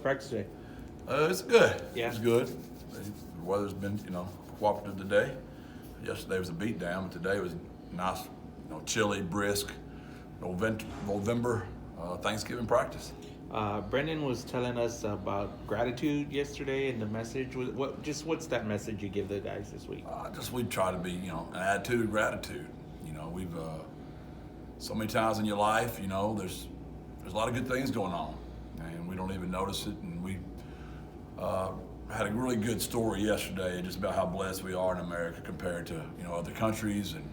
Practice today. It's good. Yeah. It's good. The weather's been, cooperative today. Yesterday was a beatdown, but today was nice, chilly, brisk, November Thanksgiving practice. Brendan was telling us about gratitude yesterday, and the message was what's that message you give the guys this week? We try to be, an attitude of gratitude. We've so many times in your life, there's a lot of good things going on, and we don't even notice it. And we had a really good story yesterday, just about how blessed we are in America compared to other countries, and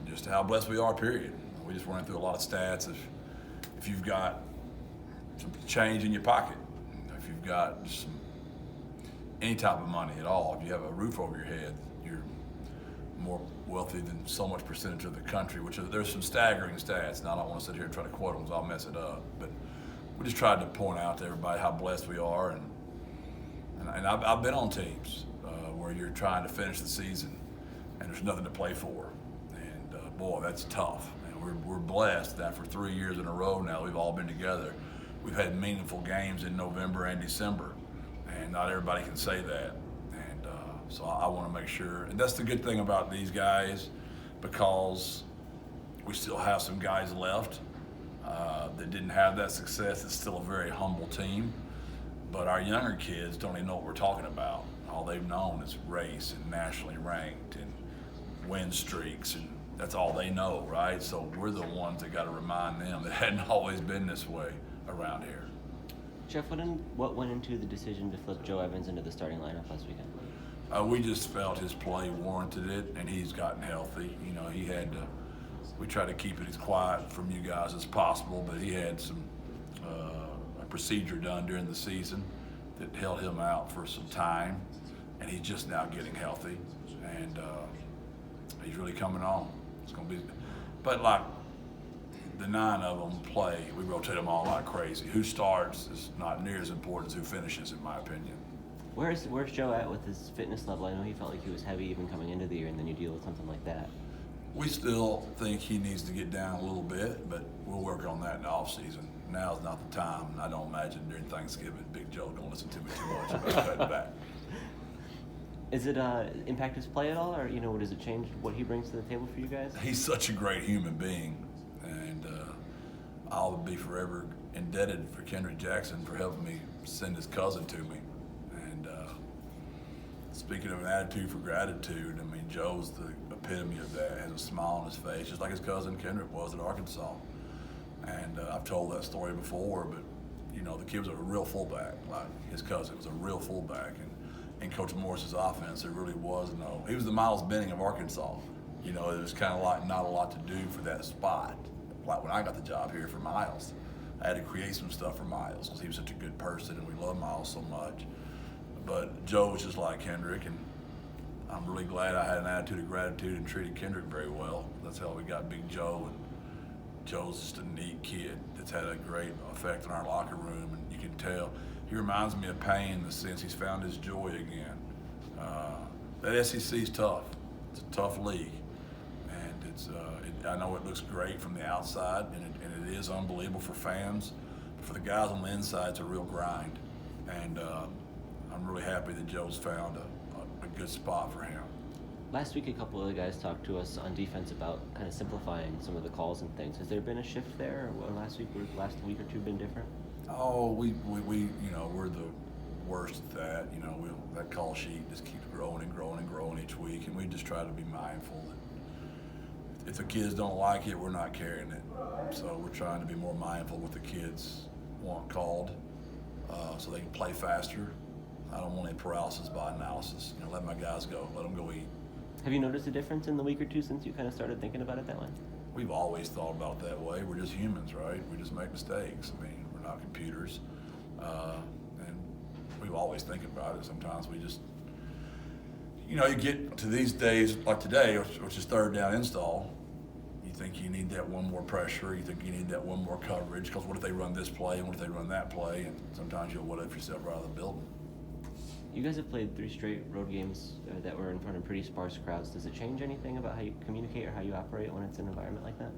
just how blessed we are. Period. We just ran through a lot of stats. If you've got some change in your pocket, if you've got any type of money at all, if you have a roof over your head, you're more wealthy than so much percentage of the country, there's some staggering stats. Now, I don't want to sit here and try to quote them because I'll mess it up, but we just tried to point out to everybody how blessed we are. And I've been on teams where you're trying to finish the season and there's nothing to play for. And boy, that's tough. And we're blessed that for 3 years in a row now we've all been together. We've had meaningful games in November and December, and not everybody can say that. And so I want to make sure, and that's the good thing about these guys, because we still have some guys left that didn't have that success. It's still a very humble team, but our younger kids don't even know what we're talking about. All they've known is race and nationally ranked and win streaks, and that's all they know, right? So we're the ones that got to remind them that it hadn't always been this way around here. Jeff, what went into the decision to flip Joe Evans into the starting lineup last weekend? We just felt his play warranted it, and he's gotten healthy. He had to. We try to keep it as quiet from you guys as possible, but he had a procedure done during the season that held him out for some time, and he's just now getting healthy, and he's really coming on. It's going to be, but like the 9 of them play, we rotate them all like crazy. Who starts is not near as important as who finishes, in my opinion. Where's Joe at with his fitness level? I know he felt like he was heavy even coming into the year, and then you deal with something like that. We still think he needs to get down a little bit, but we'll work on that in the off season. Now's not the time, and I don't imagine during Thanksgiving Big Joe's gonna listen to me too much about cutting back. Is it impact his play at all, or does it change what he brings to the table for you guys? He's such a great human being, and I'll be forever indebted for Kendrick Jackson for helping me send his cousin to me. And speaking of an attitude for gratitude, I mean, Joe's the epitome of that. Has a smile on his face, just like his cousin Kendrick was at Arkansas. And I've told that story before, but the kid was a real fullback. Like his cousin was a real fullback, and in Coach Morris's offense, there really was no. He was the Miles Benning of Arkansas. It was kind of like not a lot to do for that spot. Like when I got the job here for Miles, I had to create some stuff for Miles because he was such a good person, and we love Miles so much. But Joe was just like Kendrick, and I'm really glad I had an attitude of gratitude and treated Kendrick very well. That's how we got Big Joe, and Joe's just a neat kid that's had a great effect on our locker room, and you can tell he reminds me of Payne in the sense he's found his joy again. That SEC's tough. It's a tough league, and I know it looks great from the outside, and it is unbelievable for fans. But for the guys on the inside, it's a real grind, and I'm really happy that Joe's found a good spot for him. Last week, a couple of the guys talked to us on defense about kind of simplifying some of the calls and things. Has there been a shift there, or last week or two been different? Oh, we we're the worst at that. That call sheet just keeps growing and growing and growing each week, and we just try to be mindful that if the kids don't like it, we're not carrying it. So we're trying to be more mindful what the kids want called, so they can play faster. I don't want any paralysis by analysis. Let my guys go. Let them go eat. Have you noticed a difference in the week or two since you kind of started thinking about it that way? We've always thought about it that way. We're just humans, right? We just make mistakes. I mean, we're not computers. And we always think about it. Sometimes we just, you get to these days, like today, which is third down install, you think you need that one more pressure. You think you need that one more coverage, because what if they run this play and what if they run that play? And sometimes you'll what if yourself out of the building. You guys have played 3 straight road games that were in front of pretty sparse crowds. Does it change anything about how you communicate or how you operate when it's an environment like that?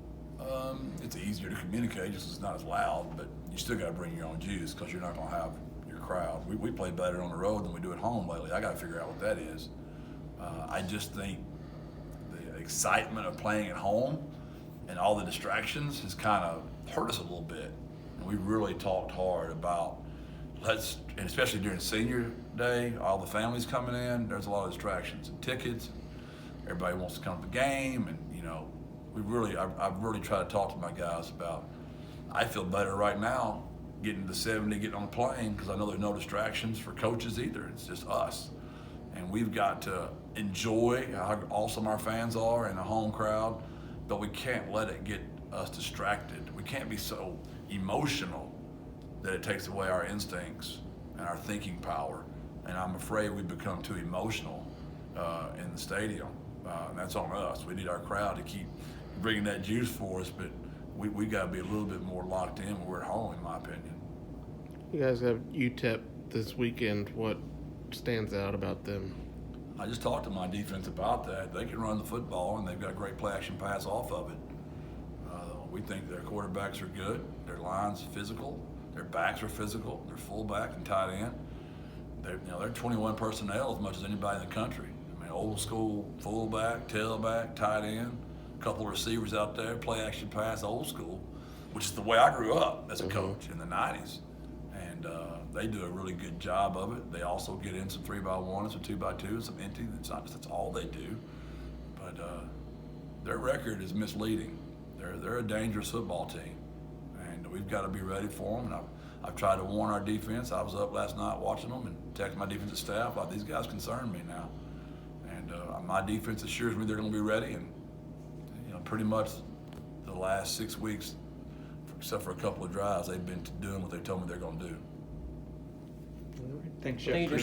It's easier to communicate, just it's not as loud, but you still got to bring your own juice because you're not going to have your crowd. We play better on the road than we do at home lately. I got to figure out what that is. I just think the excitement of playing at home and all the distractions has kind of hurt us a little bit. And we really talked hard about and especially during senior day, all the families coming in, there's a lot of distractions and tickets. Everybody wants to come to the game, and I've really tried to talk to my guys about. I feel better right now getting to 70, getting on the plane because I know there's no distractions for coaches either. It's just us, and we've got to enjoy how awesome our fans are and a home crowd, but we can't let it get us distracted. We can't be so emotional that it takes away our instincts and our thinking power. And I'm afraid we become too emotional in the stadium. And that's on us. We need our crowd to keep bringing that juice for us, but we got to be a little bit more locked in when we're at home, in my opinion. You guys have UTEP this weekend. What stands out about them? I just talked to my defense about that. They can run the football, and they've got a great play action pass off of it. We think their quarterbacks are good. Their line's physical. Their backs are physical. Their fullback and tight end. They're 21 personnel as much as anybody in the country. I mean, old school fullback, tailback, tight end, a couple of receivers out there, play action pass, old school, which is the way I grew up as a coach in the 90s. And they do a really good job of it. They also get in some 3x1 and some 2x2 and some empty. That's all they do. But their record is misleading. They're a dangerous football team, and we've got to be ready for them. And I've tried to warn our defense. I was up last night watching them and texting my defensive staff about these guys concern me now. And my defense assures me they're going to be ready. And pretty much the last 6 weeks, except for a couple of drives, they've been doing what they told me they're going to do. All right. Thanks, Jeff. Thank you.